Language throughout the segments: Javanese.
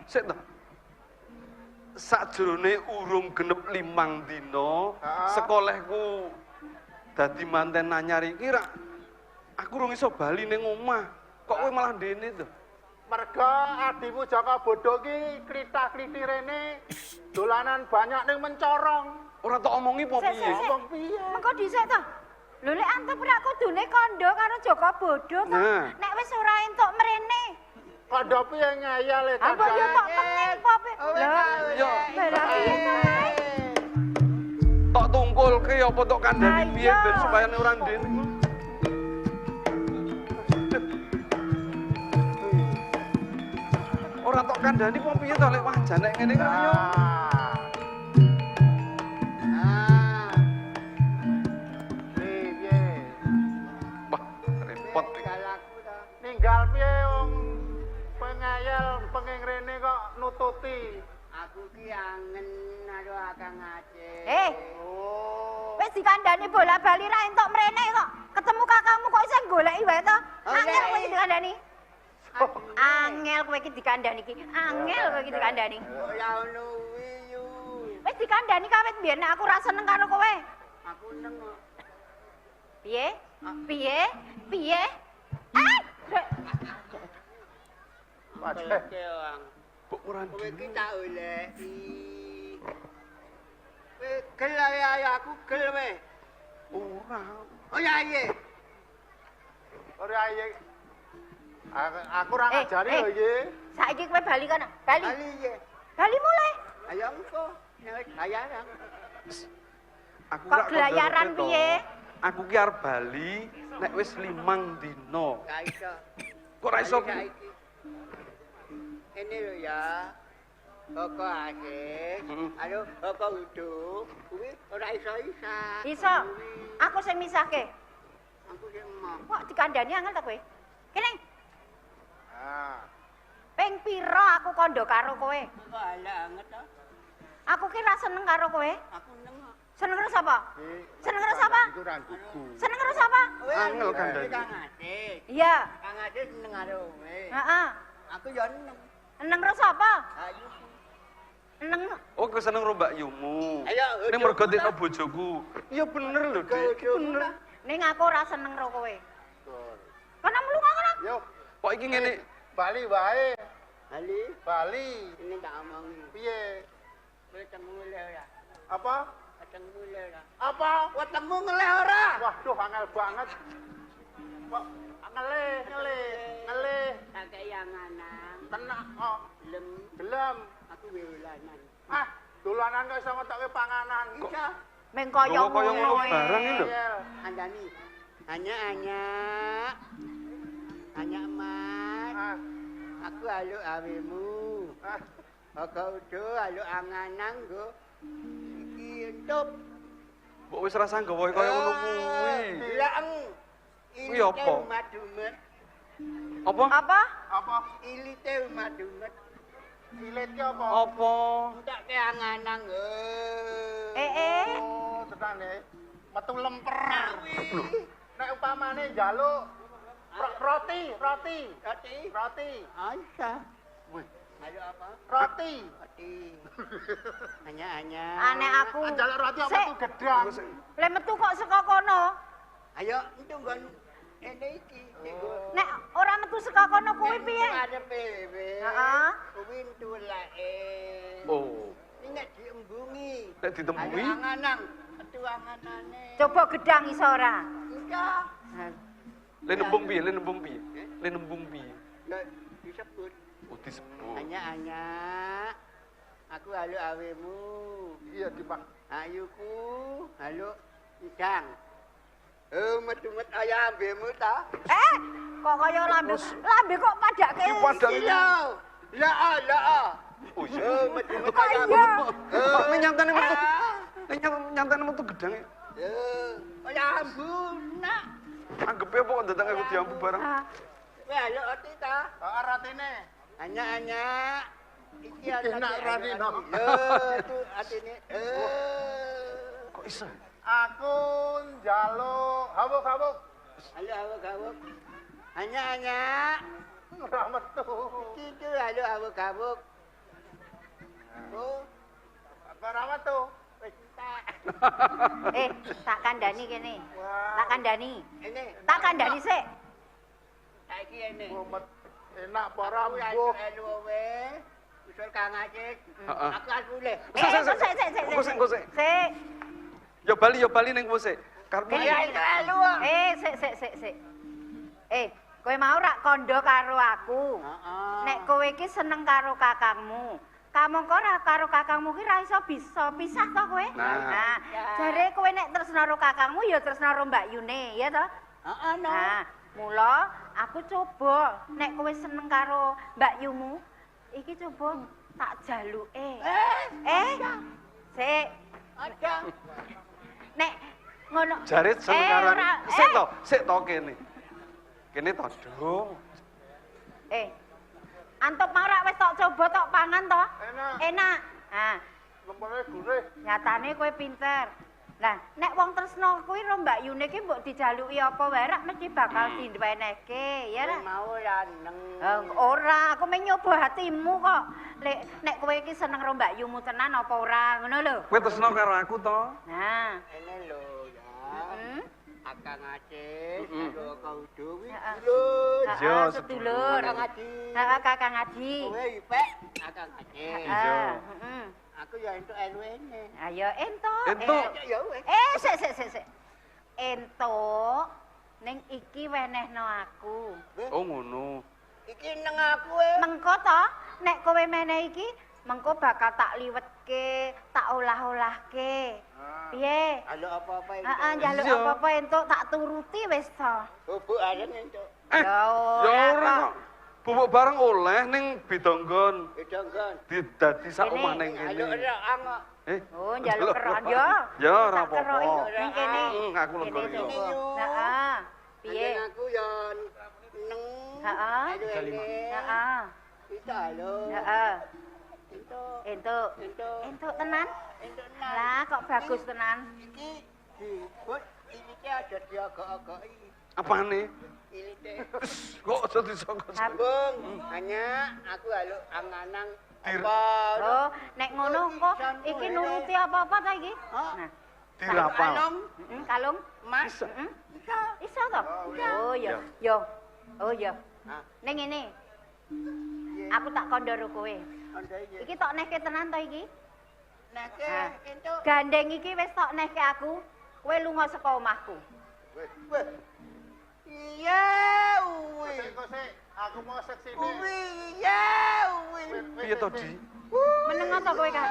Sik to. Sakjroné urung genep 5 dina, sekolahku dadi manten anyar iki aku urung iso bali ning omah. Kok kowe malah ndene to? Merga adimu Jaka Bodho ki klithah-klithi rene dolanan banyak ning mencorong. Ora tak omongi apa piye? Ngomong piye? Mengko dhisik to. Lho lek antep ora kudune kandha karo Jaka Bodho to. Nek wis ora entuk mrene. Kandha piye ngeyel e Apa yo kok pengen kok. Lah yo. Lah piye to? Tok tungkulke apa tok kandhani piye ben supaya ora ndene. Ora tok kandhani apa piye to lek wajan nek ngene kok yo. Ninggal piye wong pengayel penging rene kok nututi. Aku ki angen karo Akang Aceh. Wis dikandani bola-bali ra entuk mrene kok. Ketemu kakakmu kok iso goleki wae to. Angel kowe iki dikandani. Angel kowe iki dikandani iki. Angel kowe iki dikandani. Ya ono kuwi yu. Wis dikandani kawit biyen aku ra seneng karo kowe. Aku seneng kok. Piye? Piye? Piye? Padahal Kok ora kowe iki tak oleki. Kowe gel ya aku gel wae. ora. Oh ya iya. Ora iya. Aku ora ngajari lho iki. Saiki kowe bali kana. Bali. Ali iya. Bali mulai. Ayo engko nek bayaran. Aku Kok gelayaran piye? Aku ki arep bali nek wis 5 dina. Gak iso. Kok ora iso? Ini lho ya. Koko Aceh. Ayo koko Udo. Kuwi ora iso-iso. Iso. Aku sing misahke. Aku sing mau. Kok dikandani angel ta kowe? Kene. Ping pira aku kandha karo kowe? Kok ala anget to? Aku ki ra seneng karo kowe. Aku nengok. Seneng karo sapa? Seneng karo sapa? Iku ra dugu. Seneng karo sapa? Angel kandhani. Kang Aceh. Iya. Kang Aceh seneng karo kowe. Heeh. Aku yo seneng. Seneng karo sapa? Ayo. Seneng. Oh, kowe seneng karo Mbak Yumu. Ayo, Ini mergo tekno bojoku. Iya bener lho, Dik. Bener. Ning aku ora seneng karo kowe. Kana melu kana. Yo, Kok iki ngene? Bali wae. Ali, Bali. ini tak omongi. Piye? Ketemu ngele ora? Apa? Ketemu ngele ora? Apa? Ketemu ngele ora? Waduh, angel banget. Kok ngele. Tak kei anganan. Tenak kok. Gelem Gelem. aku welanan. Ah, dolanan kok iso ngetokke panganan. Iso. Meng kaya Kaya ngono barang iki lho. Andani. Hanya emas. Ah, Aku halo awemu. ah. Koko udo halo anganan go. Iki entuk. Mbok wis rasa nggawa kaya ngono kuwi. Laeng. Kuwi apa? Madumet. Apa? Apa? Apa? Ilite madumet. Ilit ki apa? Apa? Tak ke anganan. Oh, tetane. Metu lemper. Nek upamane njaluk roti. Roti. Aisyah. Wih, Halo apa? roti. Roti. Hanya. Anek aku. Njaluk roti apa Sik. tuh gedang? Le metu kok saka kono. Ayo, itu nggon ene iki. Nek ora metu saka kono kuwi piye? Ada pewe. Heeh. Kuwi tulake. Oh. Ini nek diembungi. Nek ditembungi? Ada anganan. Aduh anganane. Coba gedang iso ora? Enggak. Le nembung piye? Le nembung piye? Le nembung piye? Nek disebut. Oh, disebut. Hanya. Aku halo awemu. Iya, Dipak. Ayuku. Halo idang. Metu-met ayam bemu ta? Kok kaya lambe. Lambe kok padake. Iki padang iki. La. Oh iya. Metu-met Kok ayam. iya? Kok nyantane metu. Nyantane metu gedang e. Ya ampun, nak. Anggepe apa kok datang aku diampu barang. Kowe halo oti ta? Heeh, rotine. Hanya. Iki Enak rani, no. Itu atine. Kok iso? Aku njaluk hawuk. Halo, gawuk. Hanya. Ora metu. Iki halo amuk-amuk. Oh, Ora metu. wis tak. Tak kandhani kene. Wah. Tak kandhani. Ini Tak kandhani sik. saiki ini. Mumet enak para Aku ya mbuh. elu wae. Usul Kang Aceh. Heeh. Aku kan boleh. Engko sik. Sik. Ya bali ning kowe sik. Karepmu Ya itu elu. Sik. Kowe mau rak kandha karo aku. Heeh. Nek kowe iki seneng karo kakangmu. Kamu kok ora karo kakangmu ki ra iso bisa pisah to kowe? Nah. Jare kowe nek tresna karo kakangmu ya tresna karo Mbak Yune, ya to? Heeh, no. Nah, mula aku coba nek kowe seneng karo Mbak Yumu, iki coba tak jaluke. Sik. Ada. Nek ngono. jare seneng karo ora, sik to kene. Kene to, Dong. Antep mau rak wis tok coba tok pangan to? Enak. Enak. Nah, Lempene gurih. nyatane kowe pinter. Lah, nek wong tresno kuwi ro Mbak Yune ki mbok dijaluki apa wae rak mesti bakal diwenehke, ya Kowe ra? mau laneng. Ora, aku men nyoba hatimu kok. Nek kowe iki seneng ro Mbak Yumu tenan apa ora, ngono lho. Kowe tresno karo aku to? Nah, Ini lho ya. heeh. Akang Aceh, Mm-mm. karo kau Dewi. Heeh. Dulur. Iya, sedulur. Akang Aceh. Heeh, Kakang Adi. Kowe ipek Akang Aceh. Iya. Heeh. Aku ya entuk elu ini. Ayo entuk. Entuk. Ya wis. Sik. Entuk ning iki wenehno aku. Oh ngono. Iki neng aku Mengko to, nek kowe meneh iki, mengko bakal tak liwetke, tak olah-olahke. Piye? Halo apa-apa itu. Heeh, njaluk Iya. apa-apa entuk tak turuti wis to. Bubuk areng entuk. Ya Ya ora kok. Bubuk bareng oleh ning Bidonggon. Gedonggon. Dadi sak Kene. omah ning Halo kene. ora angok. Oh, njaluk keron yo. Ya ora Tak keroki apa-apa. ning kene. Aku lega Kene yo. coba. Heeh. Piye? Anjen aku ya neng. Heeh. Halo ini. Heeh. Itu halo. Heeh. Entuk. Entuk. Entuk. Entuk tenan? Entuk nang. Lah kok bagus tenan. Iki dibut ilite ada diagak-agaki. Apane? Ilite. Kok aja disangka. Bung, hanya aku halo anganang Dir- apa? Oh, nek ngono kok iki nuruti apa-apa ta iki? Oh. Nah, Dirapal. Kalung, kalung. Mas. Iso. Iso to? Oh, ya. Yo. Oh, ya. Ah, Ning ngene, iya. aku tak kandha karo kowe. Anda iya. Iki tok nehke tenan to iki? Nake Ah. entuk. Gandeng iki wis tok nehke aku. Kowe lunga saka omahku. Weh. Iya, uwi. Kosek, aku mau seksine. Uwi, iya, uwi. Piye to, Di? Meneng to kowe kan?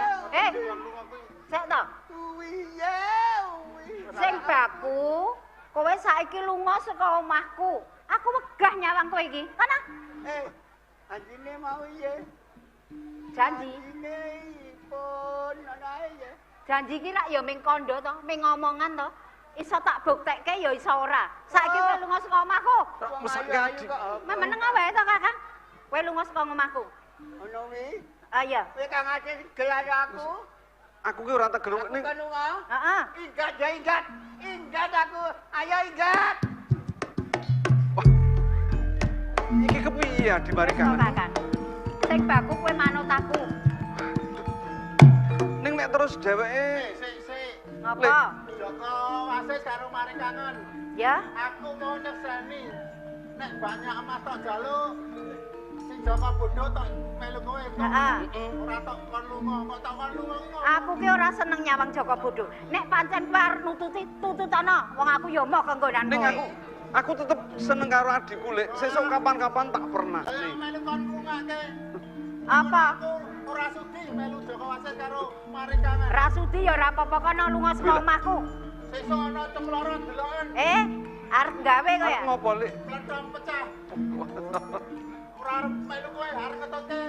Sik to. Uwi, iya, uwi. Sing baku, kowe saiki lunga saka omahku. Aku wegah nyawang kowe iki. Kana? Anjine mau iya. Janji. Anjine pun ana ya. Janji ki rak ya ming kandha to, ming ngomongan to. Iso tak buktekke ya iso ora. Saiki kowe lunga saka omahku. Mesake Adi. Meneng wae to, Kakang. Kowe lunga saka omahku. Ono wi. Iya. Kowe Kang Aceh gelar aku. Aku ki ora tegel Aku ning kan lunga. Heeh. Ingat ya ingat. Ingat aku. Ayo ingat. iki kepiye di mari Wis to, kangen. Kakang. Sing baku kowe manut aku. Ning nek terus dheweke Sik. Ngapa? Joko wasis karo mari kangen. Ya. Aku mau nyekseni. Nek banyak emas tok jaluk. Sing Joko bodoh tok melu kowe. Heeh. Ora tok kon lunga, kok tok kon lunga kok. Aku ki ora seneng nyawang Joko Bodo. Nek pancen kowe arep nututi, tututana. Wong aku ya moh kenggonan ning kowe. aku tetep seneng karo adikku lek sesuk kapan-kapan tak pernah Ayo nih. melu kon lungake. Apa? Aku ora sudi melu Joko wasis karo mari kangen. Rasudi ya ora apa-apa kono lunga saka omahku. Sesuk ana cemploro deloken. Arep gawe kok ya? Aku ngopo lek? Plethong pecah. Ora arep melu kowe arep ngetoke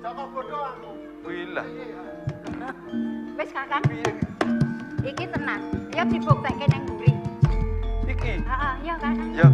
Joko bodoh aku. Wilah. Wis Kakang, Piye? iki tenan. Ya dibuktekke nang mburi. Iki. Heeh, ya Kakang. Ya,